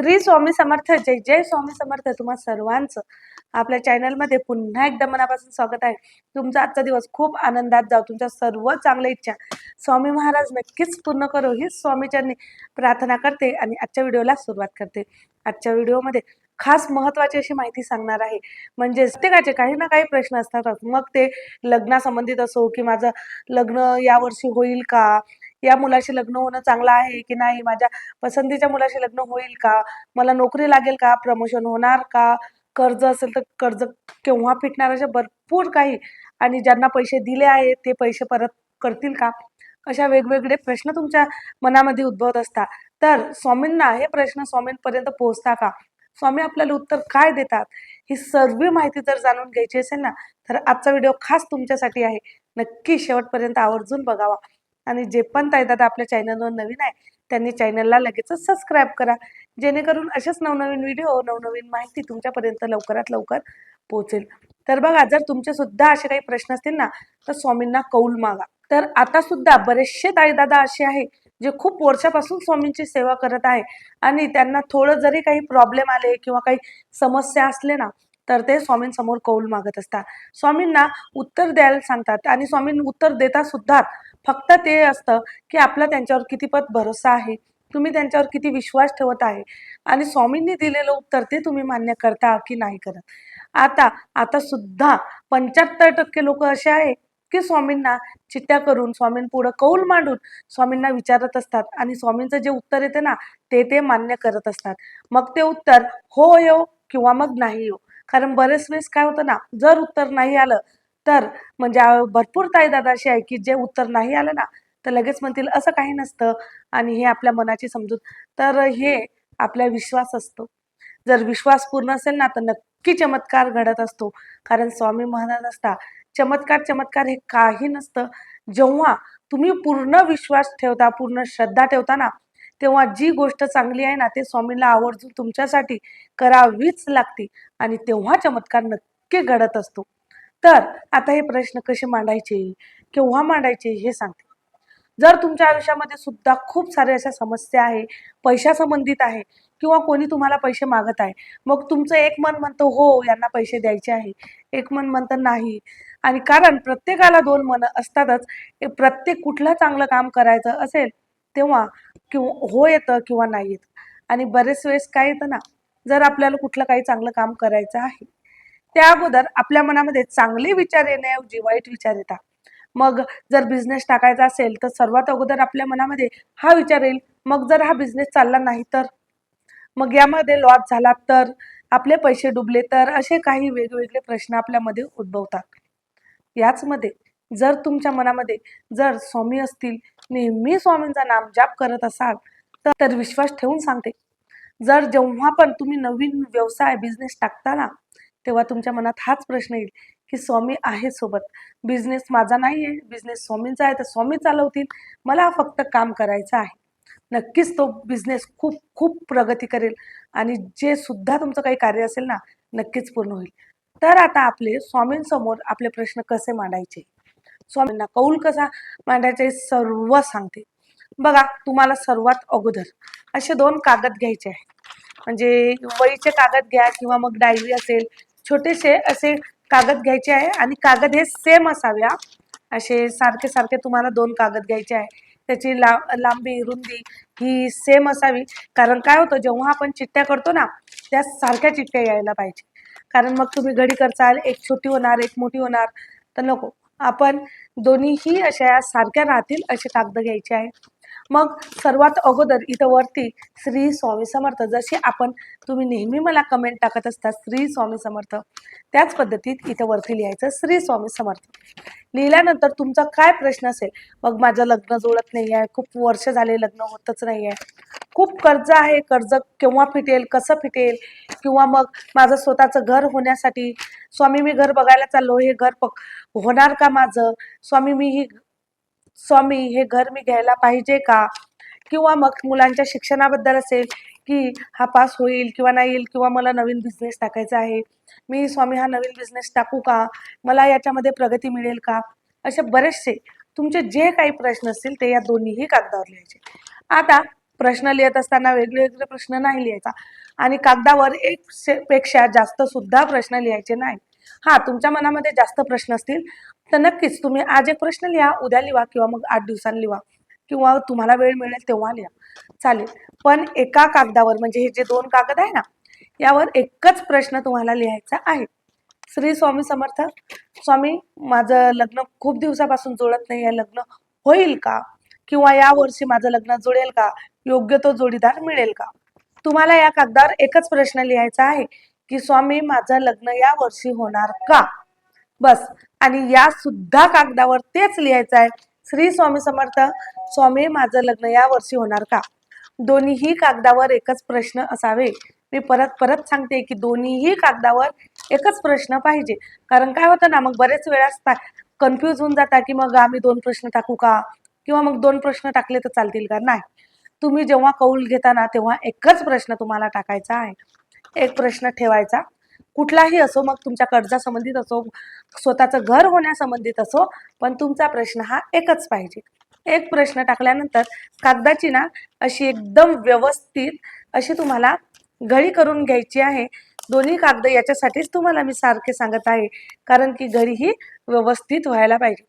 श्री स्वामी समर्थ. जय जय स्वामी समर्थ. तुम्हा सर्वांचं आपल्या चॅनलमध्ये पुन्हा एकदा मनापासून स्वागत आहे. तुमचा आजचा दिवस खूप आनंदात जाऊ. तुमच्या सर्व चांगल्या इच्छा स्वामी महाराज नक्कीच पूर्ण करो ही स्वामीचरणी प्रार्थना करते आणि आजच्या व्हिडिओला सुरुवात करते. आजच्या व्हिडिओमध्ये खास महत्त्वाची अशी माहिती सांगणार आहे. म्हणजे प्रत्येकाचे काही ना काही प्रश्न असतातच. मग ते लग्नासंबंधित असो की माझं लग्न यावर्षी होईल का, या मुलाशी लग्न होणं चांगलं आहे की नाही, माझ्या पसंतीच्या मुलाशी लग्न होईल का, मला नोकरी लागेल का, प्रमोशन होणार का, कर्ज असेल तर कर्ज केव्हा फिटणार, अशा भरपूर काही, आणि ज्यांना पैसे दिले आहेत ते पैसे परत करतील का, अशा वेगवेगळे प्रश्न तुमच्या मनामध्ये उद्भवत असतात. तर स्वामींना हे प्रश्न स्वामींपर्यंत पोहोचता का, स्वामी आपल्याला उत्तर काय देतात, ही सर्व माहिती जर जाणून घ्यायची असेल ना, तर आजचा व्हिडिओ खास तुमच्यासाठी आहे. नक्की शेवटपर्यंत आवर्जून बघावा. आणि जे पण ताई दादा आपल्या चॅनलवर नवीन आहे त्यांनी चॅनलला लगेचच सबस्क्राईब करा, जेणेकरून अशाच नवनवीन व्हिडिओ, नवनवीन माहिती तुमच्यापर्यंत लवकरात लवकर पोहोचेल. तर बघा, जर तुमचे सुद्धा असे काही प्रश्न असतील ना, तर स्वामींना कौल मागा. तर आता सुद्धा बरेचसे ताई दादा असे आहे जे खूप वर्षापासून स्वामींची सेवा करत आहे आणि त्यांना थोडं जरी काही प्रॉब्लेम आले किंवा काही समस्या असले ना, तर ते स्वामींसमोर कौल मागत असतात. स्वामींना उत्तर द्यायला सांगतात आणि स्वामी उत्तर देता सुद्धा. फक्त ते असतं की आपला त्यांच्यावर कितीपत भरोसा आहे, तुम्ही त्यांच्यावर किती विश्वास ठेवत आहे आणि स्वामींनी दिलेलं उत्तर ते तुम्ही मान्य करता की नाही करत. आता आता सुद्धा 75% लोक असे आहे की स्वामींना चिट्ट्या करून, स्वामींपुढं कौल मांडून स्वामींना विचारत असतात आणि स्वामींचं जे उत्तर येते ना, ते मान्य करत असतात. मग ते उत्तर हो येऊ किंवा मग नाही येऊ. कारण बरेच वेळेस काय होतं ना, जर उत्तर नाही आलं तर म्हणजे भरपूर ताई दादा असे आहे की जे उत्तर नाही आलं ना, तर लगेच म्हणतील असं काही नसतं आणि हे आपल्या मनाची समजूत. तर हे आपला विश्वास असतो. जर विश्वास पूर्ण असेल ना, तर नक्की चमत्कार घडत असतो. कारण स्वामी म्हणत असता, चमत्कार चमत्कार हे काही नसतं. जेव्हा तुम्ही पूर्ण विश्वास ठेवता, पूर्ण श्रद्धा ठेवता ना, तेव्हा जी गोष्ट चांगली आहे ना, ते स्वामींना आवर्जून तुमच्यासाठी करावीच लागते आणि तेव्हा चमत्कार नक्की घडत असतो. तर आता हे प्रश्न कसे मांडायचे, केव्हा मांडायचे हे सांगते. जर तुमच्या आयुष्यामध्ये सुद्धा खूप साऱ्या अशा समस्या आहे, पैशा संबंधित आहे किंवा कोणी तुम्हाला पैसे मागत आहे, मग तुमचं एक मन म्हणतं हो यांना पैसे द्यायचे आहे, एक मन म्हणतं नाही. आणि कारण प्रत्येकाला दोन मन असतातच. प्रत्येक कुठलं चांगलं काम करायचं असेल तेव्हा किंवा हो येतं किंवा नाही येतं. आणि बरेच वेळेस काय येतं ना, जर आपल्याला कुठलं काही चांगलं काम करायचं आहे, त्या अगोदर आपल्या मनामध्ये चांगले विचार येण्याऐवजी वाईट विचार येतात. मग जर बिझनेस टाकायचा असेल तर सर्वात अगोदर आपल्या मनामध्ये हा विचार येईल, मग जर हा बिझनेस चालला नाही तर, मग यामध्ये लॉस झाला तर, आपले पैसे डुबले तर, असे काही वेगवेगळे प्रश्न आपल्यामध्ये उद्भवतात. याचमध्ये जर तुमच्या मनामध्ये जर स्वामी असतील, नेहमी स्वामींचा नामजाप करत असाल, तर विश्वास ठेवून सांगते, जर जेव्हा पण तुम्ही नवीन व्यवसाय बिझनेस टाकता ना, तेव्हा तुमच्या मनात हाच प्रश्न येईल की स्वामी आहे सोबत, बिझनेस माझा नाही आहे, बिझनेस स्वामींचा आहे, तर स्वामी चालवतील, मला फक्त काम करायचं आहे. नक्कीच तो बिझनेस खूप खूप प्रगती करेल आणि जे सुद्धा तुमचं काही कार्य असेल ना, नक्कीच पूर्ण होईल. तर आता आपले स्वामींसमोर आपले प्रश्न कसे मांडायचे, स्वामींना कौल कसा मांडायचा हे सर्व सांगते. बघा, तुम्हाला सर्वात अगोदर असे 2 कागद घ्यायचे आहे. म्हणजे वहीचे कागद घ्या किंवा मग डायरी असेल, छोटेसे असे कागद घ्यायचे आहे आणि कागद हे सेम असाव्या. असे सारखे सारखे तुम्हाला 2 कागद घ्यायचे आहे. त्याची लांबी रुंदी ही सेम असावी. कारण काय होतं, जेव्हा आपण चिठ्ठ्या करतो ना, त्या सारख्या चिठ्ठ्या यायला पाहिजे. कारण मग तुम्ही घडी करचाल, एक छोटी होणार, एक मोठी होणार, तर नको. आपण दोन्हीही अशा सारख्या राहतील असे कागद घ्यायचे आहे. मग सर्वात अगोदर इथं वरती श्री स्वामी समर्थ, जशी आपण तुम्ही नेहमी मला कमेंट टाकत असता श्री स्वामी समर्थ, त्याच पद्धतीत इथं वरती लिहायचं श्री स्वामी समर्थ. लिहिल्यानंतर तुमचा काय प्रश्न असेल, मग माझं लग्न जुळत नाही आहे, खूप वर्ष झाले लग्न होतच नाही आहे, खूप कर्ज आहे, कर्ज केव्हा फिटेल, कसं फिटेल, किंवा मग माझं स्वतःचं घर होण्यासाठी स्वामी मी घर बघायला चाललो, हे घर होणार का माझं, स्वामी हे घर मी घ्यायला पाहिजे का, किंवा मग मुलांच्या शिक्षणाबद्दल असेल की हा पास होईल किंवा नाही येईल, किंवा मला नवीन बिझनेस टाकायचा आहे, मी स्वामी हा नवीन बिझनेस टाकू का, मला याच्यामध्ये प्रगती मिळेल का, असे बरेचसे तुमचे जे काही प्रश्न असतील ते या दोन्हीही कागदावर लिहायचे. आता प्रश्न लिहित असताना वेगवेगळे प्रश्न नाही लिहायचा आणि कागदावर एक पेक्षा जास्त सुद्धा प्रश्न लिहायचे नाही. हा, तुमच्या मनामध्ये जास्त प्रश्न असतील तर नक्कीच तुम्ही आज एक प्रश्न लिहा, उद्या लिहा किंवा मग 8 दिवसांनी लिहा किंवा तुम्हाला वेळ मिळेल तेव्हा लिहा, चालेल. पण एका कागदावर म्हणजे हे जे 2 कागद आहे ना, यावर एकच प्रश्न तुम्हाला लिहायचा आहे. श्री स्वामी समर्थ. स्वामी, माझं लग्न खूप दिवसापासून जुळत नाही आहे, लग्न होईल का? किंवा या वर्षी माझं लग्न जुळेल का? योग्य तो जोडीदार मिळेल का? तुम्हाला या कागदावर एकच प्रश्न लिहायचा आहे की स्वामी, माझं लग्न या वर्षी होणार का? बस. आणि या सुद्धा कागदावर तेच लिहायचं आहे, श्री स्वामी समर्थ. स्वामी, माझं लग्न या वर्षी होणार का? दोन्हीही कागदावर एकच प्रश्न असावे. मी परत परत सांगते की दोन्हीही कागदावर एकच प्रश्न पाहिजे. कारण काय होतं ना, मग बरेच वेळा कन्फ्यूज होऊन जाता की मग आम्ही 2 प्रश्न टाकू का किंवा मग 2 प्रश्न टाकले तर चालतील का? नाही. तुम्ही जेव्हा कौल घेता तेव्हा एकच प्रश्न तुम्हाला टाकायचा आहे. एक प्रश्न ठेवायचा, कुठलाही असो, मग तुमच्या कर्जासंबंधित असो, स्वतःचं घर होण्यासंबंधित असो, पण तुमचा प्रश्न हा एकच पाहिजे. एक प्रश्न टाकल्यानंतर कागदाची अशी एकदम व्यवस्थित अशी तुम्हाला घडी करून घ्यायची आहे. दोन्ही कागद याच्यासाठीच तुम्हाला मी सारखे सांगत आहे, कारण की घडी ही व्यवस्थित व्हायला पाहिजे.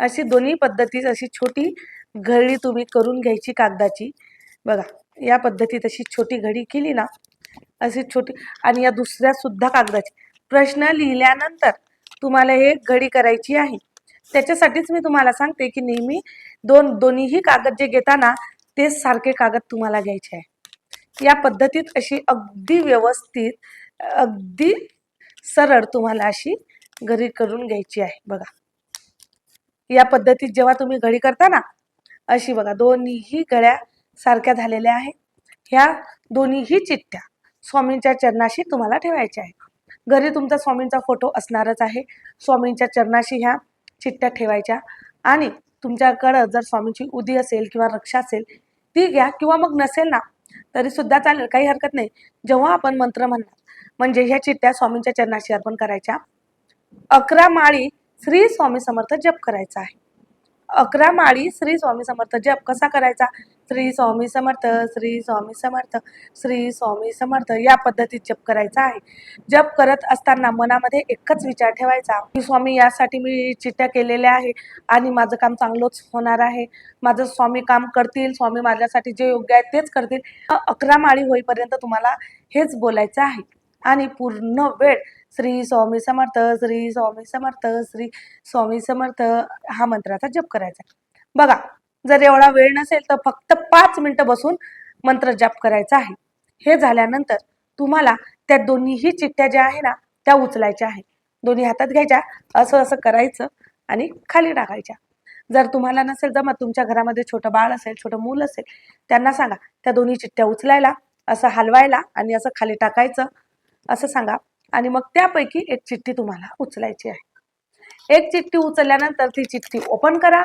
अशी दोन्ही पद्धतीत अशी छोटी घडी तुम्ही करून घ्यायची कागदाची. बघा, या पद्धतीत अशी छोटी घडी केली ना, अशी छोटी. आणि या दुसऱ्या सुद्धा कागदाची प्रश्न लिहिल्यानंतर तुम्हाला एक घडी करायची आहे. त्याच्यासाठीच मी तुम्हाला सांगते की नेहमी दोन्हीही कागद जे घेताना ते सारखे कागद तुम्हाला घ्यायचे आहे. या पद्धतीत अशी अगदी व्यवस्थित, अगदी सरळ तुम्हाला अशी घडी करून घ्यायची आहे. बघा, या पद्धतीत जेव्हा तुम्ही घडी करता ना, अशी बघा दोन्हीही घड्या सारख्या झालेल्या आहेत. ह्या दोन्हीही चिठ्ठ्या स्वामींच्या चरणाशी तुम्हाला ठेवायच्या आहे. घरी तुमचा स्वामींचा फोटो असणारच आहे. स्वामींच्या चरणाशी ह्या चिठ्ठ्या ठेवायच्या आणि तुमच्याकडं जर स्वामींची उदी असेल किंवा रक्षा असेल ती घ्या, किंवा मग नसेल ना तरी सुद्धा चालेल, काही हरकत नाही. जेव्हा आपण मंत्र म्हणणार म्हणजे ह्या चिठ्ठ्या स्वामींच्या चरणाशी अर्पण करायच्या. 11 माळी श्री स्वामी समर्थ जप करायचा आहे. 11 माळी श्री स्वामी समर्थ जप कसा करायचा? श्री स्वामी समर्थ, श्री स्वामी समर्थ, श्री स्वामी समर्थ, या पद्धतीत जप करायचा आहे. जप करत असताना मनामध्ये एकच विचार ठेवायचा की स्वामी, यासाठी मी चिठ्ठ्या केलेल्या आहे आणि माझं काम चांगलंच होणार आहे. माझं स्वामी काम करतील, स्वामी माझ्यासाठी जे योग्य आहे तेच करतील. 11 माळी होईपर्यंत तुम्हाला हेच बोलायचं आहे आणि पूर्ण वेळ श्री स्वामी समर्थ, श्री स्वामी समर्थ, श्री स्वामी समर्थ हा मंत्राचा जप करायचा. बघा, जर एवढा वेळ नसेल तर फक्त 5 मिनिटं बसून मंत्र जप करायचा आहे. हे झाल्यानंतर तुम्हाला त्या दोन्हीही चिठ्ठ्या ज्या आहे ना त्या उचलायच्या आहे. दोन्ही हातात घ्यायच्या, असं असं करायचं आणि खाली टाकायच्या. जर तुम्हाला नसेल जमत, तुमच्या घरामध्ये छोटं बाळ असेल, छोटं मूल असेल, त्यांना सांगा त्या दोन्ही चिठ्ठ्या उचलायला, असं हलवायला आणि असं खाली टाकायचं, असं सांगा. आणि मग त्यापैकी एक चिठ्ठी तुम्हाला उचलायची आहे. एक चिठ्ठी उचलल्यानंतर ती चिठ्ठी ओपन करा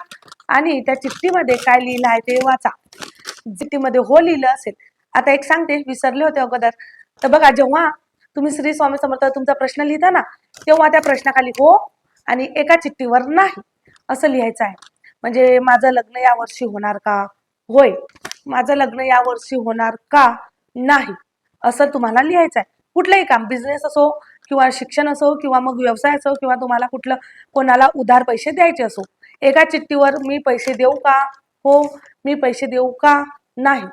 आणि त्या चिठ्ठीमध्ये काय लिहिलं आहे ते वाचा. चिठ्ठीमध्ये हो लिहिलं असेल. आता एक सांगते, विसरले होते अगोदर. तर बघा, जेव्हा तुम्ही श्री स्वामी समर्थ तुमचा प्रश्न लिहिता ना, तेव्हा त्या प्रश्नाखाली हो आणि एका चिठ्ठीवर नाही असं लिहायचं आहे. म्हणजे माझं लग्न या वर्षी होणार का? होय. माझं लग्न या वर्षी होणार का? नाही, असं तुम्हाला लिहायचं आहे. कुठलंही काम, बिझनेस असो किंवा शिक्षण असो किंवा मग व्यवसाय असो किंवा तुम्हाला कुठलं कोणाला उधार पैसे द्यायचे असो, एका चिठ्ठीवर मी पैसे देऊ का? हो. मी पैसे देऊ का? नाही,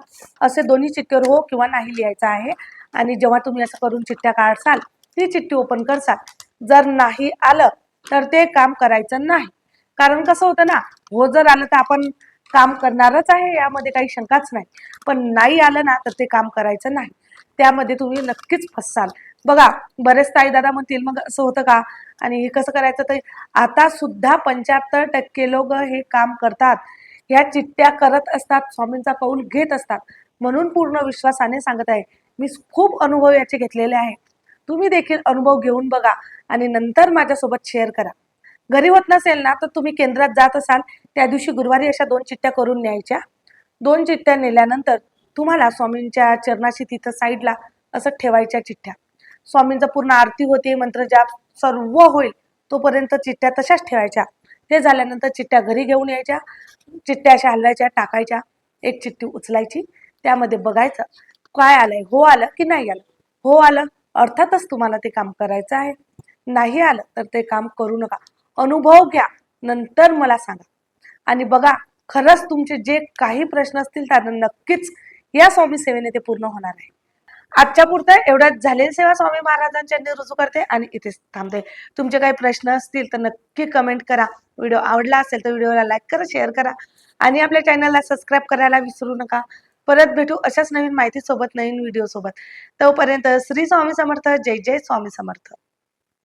असे दोन्ही चिठ्ठीवर हो किंवा नाही लिहायचं आहे. आणि जेव्हा तुम्ही असं करून चिठ्ठ्या काढसाल, ती चिठ्ठी ओपन करसाल, जर नाही आलं तर ते काम करायचं नाही. कारण कसं होतं ना, हो जर आलं तर आपण काम करणारच आहे, यामध्ये काही शंकाच नाही. पण नाही आलं ना तर ते काम करायचं नाही, त्यामध्ये तुम्ही नक्कीच फसाल. बघा, बरेच ताई दादा म्हणतील मग असं होतं का आणि हे कसं करायचं? तर आता सुद्धा 75% लोक हे काम करतात, ह्या चिठ्ठ्या करत असतात, स्वामींचा कौल घेत असतात. म्हणून पूर्ण विश्वासाने सांगत आहे, मी खूप अनुभव याचे घेतलेले आहे. तुम्ही देखील अनुभव घेऊन बघा आणि नंतर माझ्यासोबत शेअर करा. घरी होत नसेल ना तर तुम्ही केंद्रात जात असाल, त्या दिवशी गुरुवारी अशा 2 चिठ्ठ्या करून न्यायच्या. 2 चिठ्ठ्या नेल्यानंतर तुम्हाला स्वामींच्या चरणाशी तिथं साईडला असं ठेवायच्या चिठ्ठ्या. स्वामींचा पूर्ण आरती होते, मंत्र जाप सर्व होईल तोपर्यंत चिठ्ठ्या तशाच ठेवायच्या. ते झाल्यानंतर चिठ्ठ्या घरी घेऊन यायच्या. चिठ्ठ्या अशा हलवायच्या, टाकायच्या. एक चिठ्ठी उचलायची, त्यामध्ये बघायचं काय आलंय, हो आलं की नाही आलं. हो आलं अर्थातच तुम्हाला ते काम करायचं आहे, नाही आलं तर ते काम करू नका. अनुभव घ्या, नंतर मला सांगा. आणि बघा, खरंच तुमचे जे काही प्रश्न असतील त्यांना नक्कीच या स्वामी सेवेने ते पूर्ण होणार आहे. आजच्या पुरतं एवढ्याच झालेली सेवा स्वामी महाराजांच्या रुजू करते आणि इथेच थांबते. तुमचे काही प्रश्न असतील तर नक्की कमेंट करा. व्हिडिओ आवडला असेल तर व्हिडिओला लाईक करा, शेअर करा आणि आपल्या चॅनलला सबस्क्राईब करायला विसरू नका. परत भेटू अशाच नवीन माहिती सोबत, नवीन व्हिडिओ सोबत. तोपर्यंत श्री स्वामी समर्थ. जय जय स्वामी समर्थ.